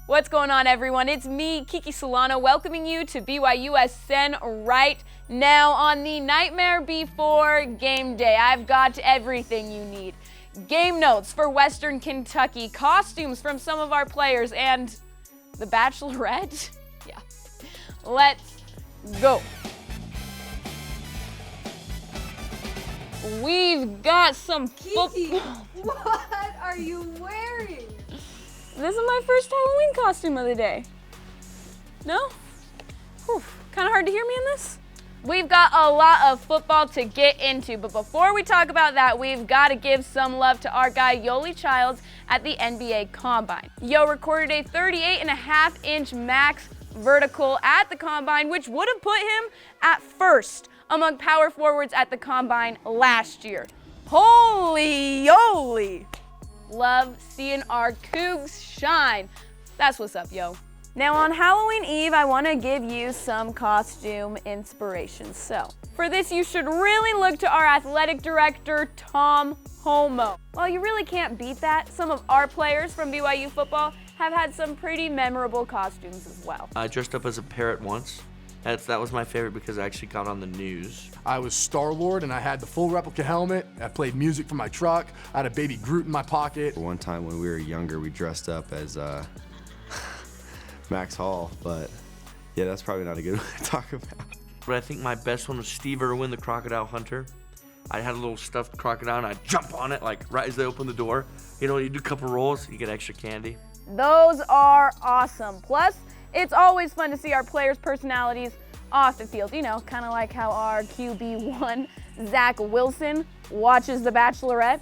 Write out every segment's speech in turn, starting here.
What's going on, everyone? It's me, Kiki Solano, welcoming you to BYUSN right now on the nightmare before game day. I've got everything you need. Game notes for Western Kentucky, costumes from some of our players, and the Bachelorette? Yeah. Let's go. We've got some Kiki, what are you wearing? This is my first Halloween costume of the day. No? Kind of hard to hear me in this? We've got a lot of football to get into, but before we talk about that, we've got to give some love to our guy, Yoli Childs, at the NBA Combine. Yo recorded a 38.5-inch max vertical at the Combine, which would have put him at first among power forwards at the Combine last year. Holy Yoli! Love seeing our Cougs shine. That's what's up, yo. Now on Halloween Eve, I want to give you some costume inspiration. So for this, you should really look to our athletic director, Tom Homo. Well, you really can't beat that. Some of our players from BYU football have had some pretty memorable costumes as well. I dressed up as a parrot once. That was my favorite because I actually got on the news. I was Star-Lord and I had the full replica helmet. I played music from my truck. I had a baby Groot in my pocket. One time when we were younger, we dressed up as Max Hall, but yeah, that's probably not a good one to talk about. But I think my best one was Steve Irwin, the crocodile hunter. I had a little stuffed crocodile and I'd jump on it like right as they open the door. You know, you do a couple rolls, you get extra candy. Those are awesome. Plus, it's always fun to see our players' personalities off the field. You know, kind of like how our QB1, Zach Wilson, watches The Bachelorette.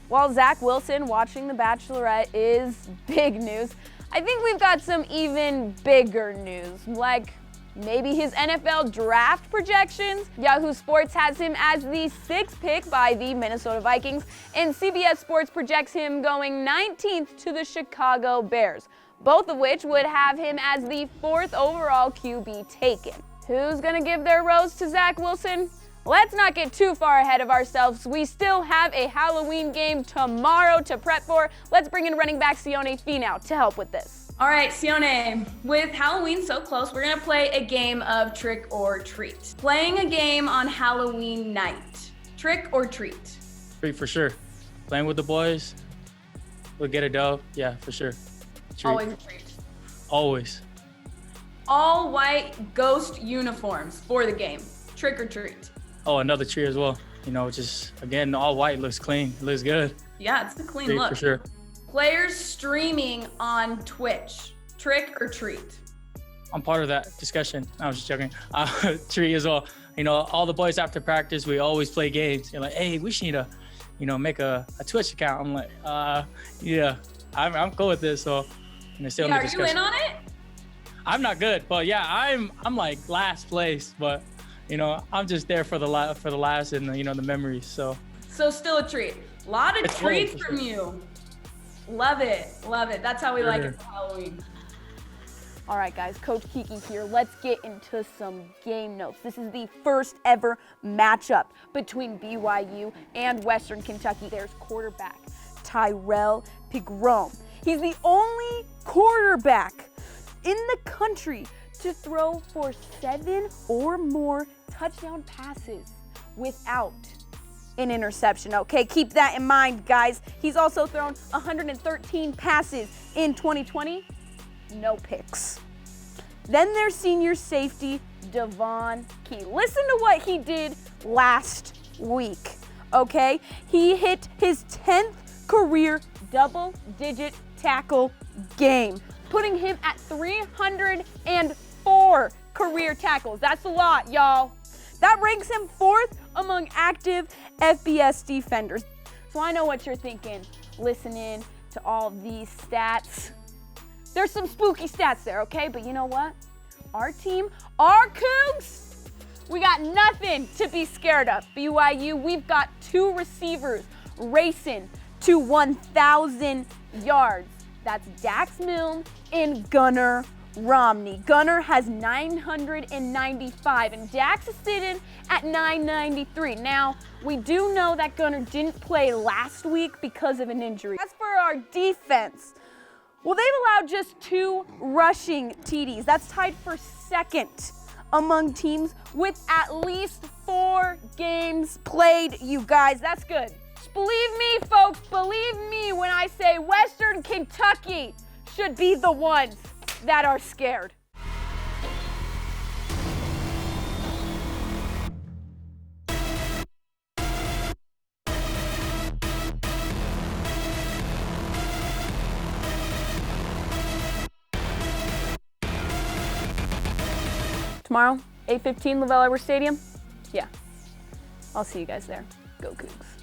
While Zach Wilson watching The Bachelorette is big news, I think we've got some even bigger news, like maybe his NFL draft projections. Yahoo Sports has him as the 6th pick by the Minnesota Vikings, and CBS Sports projects him going 19th to the Chicago Bears, both of which would have him as the 4th overall QB taken. Who's gonna give their rose to Zach Wilson? Let's not get too far ahead of ourselves. We still have a Halloween game tomorrow to prep for. Let's bring in running back Sione Finau to help with this. All right, Sione, with Halloween so close, we're gonna play a game of trick or treat. Playing a game on Halloween night, trick or treat? Treat for sure. Playing with the boys, we'll get a dub. Yeah, for sure. Treat. Always a treat. Always. All white ghost uniforms for the game, trick or treat? Oh, another treat as well. You know, just, again, all white looks clean. It looks good. Yeah, it's a clean Treat look. for sure. Players streaming on Twitch, trick or treat? I'm part of that discussion. I was just joking. Treat as well. You know, all the boys after practice, we always play games. They're like, hey, we should need to, make a Twitch account. I'm like, yeah, I'm cool with this. So, still in the discussion. Are you in on it? I'm not good, but yeah, I'm like last place, but I'm just there for the last and the memories. So still a treat. A lot of treats from you. Love it, love it. That's how we like it for Halloween. All right, guys, Coach Kiki here. Let's get into some game notes. This is the first ever matchup between BYU and Western Kentucky. There's quarterback Tyrell Pigrom. He's the only quarterback in the country to throw for 7 or more touchdown passes without an interception. Okay, keep that in mind, guys. He's also thrown 113 passes in 2020, no picks. Then there's senior safety Devon Key. Listen to what he did last week, okay? He hit his 10th career double-digit tackle game, putting him at 304 career tackles. That's a lot, y'all. That ranks him 4th among active FBS defenders. So I know what you're thinking, listening to all these stats. There's some spooky stats there, okay? But you know what? Our team, our Cougs, we got nothing to be scared of. BYU, we've got 2 receivers racing to 1,000 yards. That's Dax Milne and Gunnar Romney. Gunner has 995, and Dax is sitting at 993. Now, we do know that Gunner didn't play last week because of an injury. As for our defense, well, they've allowed just 2 rushing TDs. That's tied for second among teams with at least 4 games played, you guys. That's good. Believe me, folks, believe me when I say Western Kentucky should be the ones that are scared. Tomorrow, 8:15, Lavelle Edwards Stadium. Yeah, I'll see you guys there. Go Cougs.